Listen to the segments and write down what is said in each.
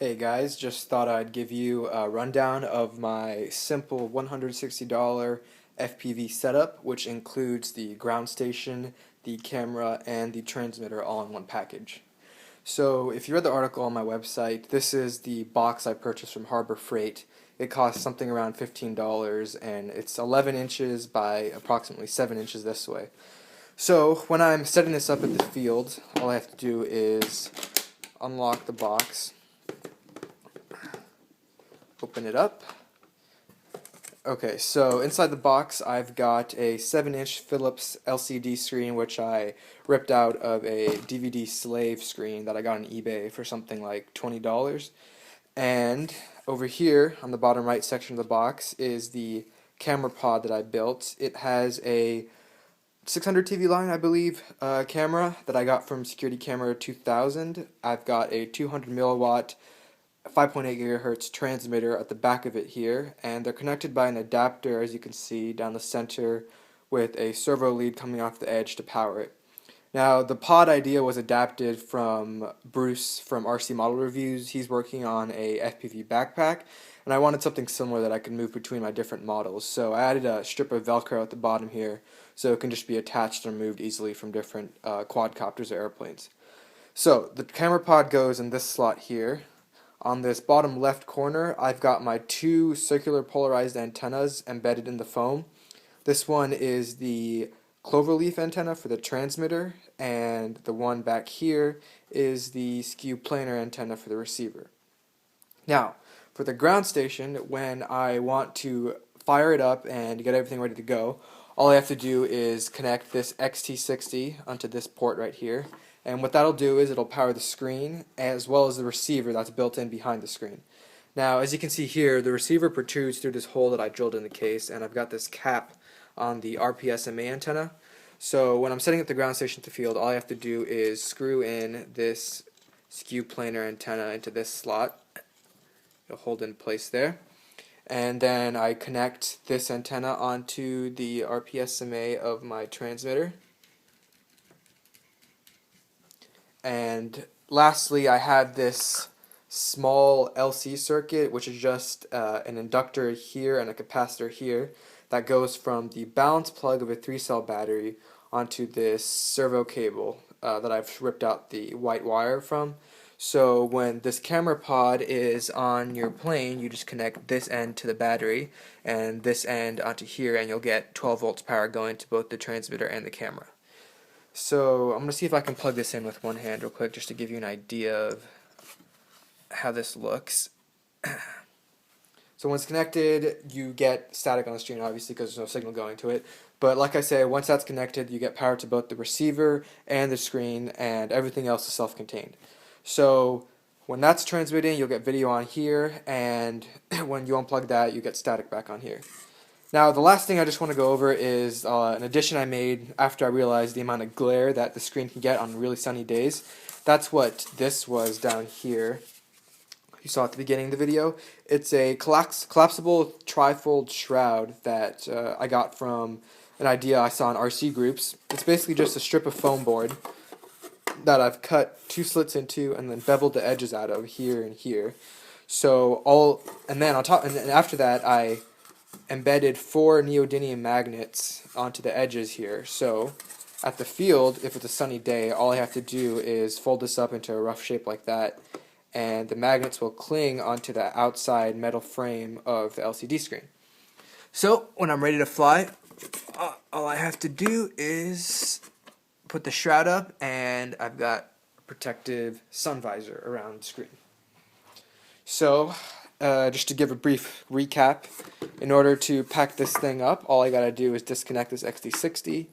Hey guys, just thought I'd give you a rundown of my simple $160 FPV setup, which includes the ground station, the camera, and the transmitter all in one package. So if you read the article on my website, this is the box I purchased from Harbor Freight. It costs something around $15 and it's 11 inches by approximately 7 inches this way. So when I'm setting this up at the field, all I have to do is unlock the box, open it up. Okay, so inside the box I've got a 7-inch Philips LCD screen which I ripped out of a DVD slave screen that I got on eBay for something like $20. And over here on the bottom right section of the box is the camera pod that I built. It has a 600 TV line, I believe, camera that I got from Security Camera 2000. I've got a 200 milliwatt 5.8 gigahertz transmitter at the back of it here, and they're connected by an adapter, as you can see down the center, with a servo lead coming off the edge to power it. Now, the pod idea was adapted from Bruce from RC Model Reviews. He's working on a FPV backpack, and I wanted something similar that I could move between my different models. So I added a strip of Velcro at the bottom here, so it can just be attached and moved easily from different quadcopters or airplanes. So the camera pod goes in this slot here. On this bottom left corner, I've got my two circular polarized antennas embedded in the foam. This one is the cloverleaf antenna for the transmitter, and the one back here is the skew planar antenna for the receiver. Now, for the ground station, when I want to fire it up and get everything ready to go, all I have to do is connect this XT60 onto this port right here. And what that'll do is it'll power the screen as well as the receiver that's built in behind the screen. Now, as you can see here, the receiver protrudes through this hole that I drilled in the case, and I've got this cap on the RPSMA antenna. So when I'm setting up the ground station at the field, all I have to do is screw in this skew planar antenna into this slot. It'll hold in place there. And then I connect this antenna onto the RPSMA of my transmitter. And lastly, I have this small LC circuit, which is just an inductor here and a capacitor here that goes from the balance plug of a 3-cell battery onto this servo cable that I've ripped out the white wire from. So when this camera pod is on your plane, you just connect this end to the battery and this end onto here, and you'll get 12 volts power going to both the transmitter and the camera. So I'm going to see if I can plug this in with one hand real quick just to give you an idea of how this looks. So when it's connected, you get static on the screen, obviously, because there's no signal going to it. But like I say, once that's connected, you get power to both the receiver and the screen, and everything else is self-contained. So when that's transmitting, you'll get video on here, and when you unplug that, you get static back on here. Now, the last thing I just want to go over is an addition I made after I realized the amount of glare that the screen can get on really sunny days. That's what this was down here. You saw at the beginning of the video. It's a collapsible trifold shroud that I got from an idea I saw in RC groups. It's basically just a strip of foam board that I've cut 2 slits into and then beveled the edges out of here and here. And then on top, and after that, I embedded 4 neodymium magnets onto the edges here. So at the field, if it's a sunny day, all I have to do is fold this up into a rough shape like that, and the magnets will cling onto the outside metal frame of the LCD screen. So when I'm ready to fly, all I have to do is put the shroud up, and I've got a protective sun visor around the screen. So just to give a brief recap, in order to pack this thing up, all I gotta do is disconnect this XT60,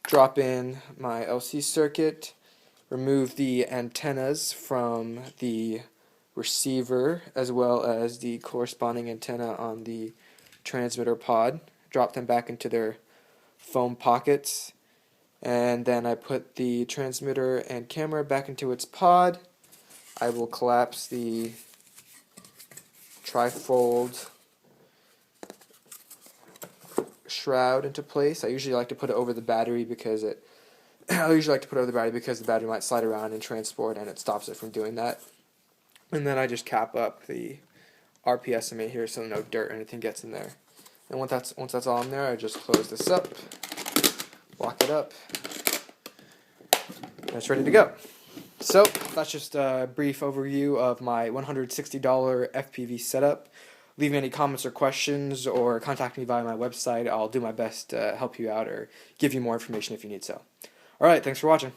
drop in my LC circuit, remove the antennas from the receiver as well as the corresponding antenna on the transmitter pod, drop them back into their foam pockets, and then I put the transmitter and camera back into its pod. I will collapse the trifold shroud into place. I usually like to put it over the battery because the battery might slide around in transport and it stops it from doing that. And then I just cap up the RP estimate here so no dirt or anything gets in there. And once that's all in there, I just close this up, lock it up, and it's ready to go. So that's just a brief overview of my $160 FPV setup. Leave me any comments or questions, or contact me via my website. I'll do my best to help you out or give you more information if you need so. Alright, thanks for watching.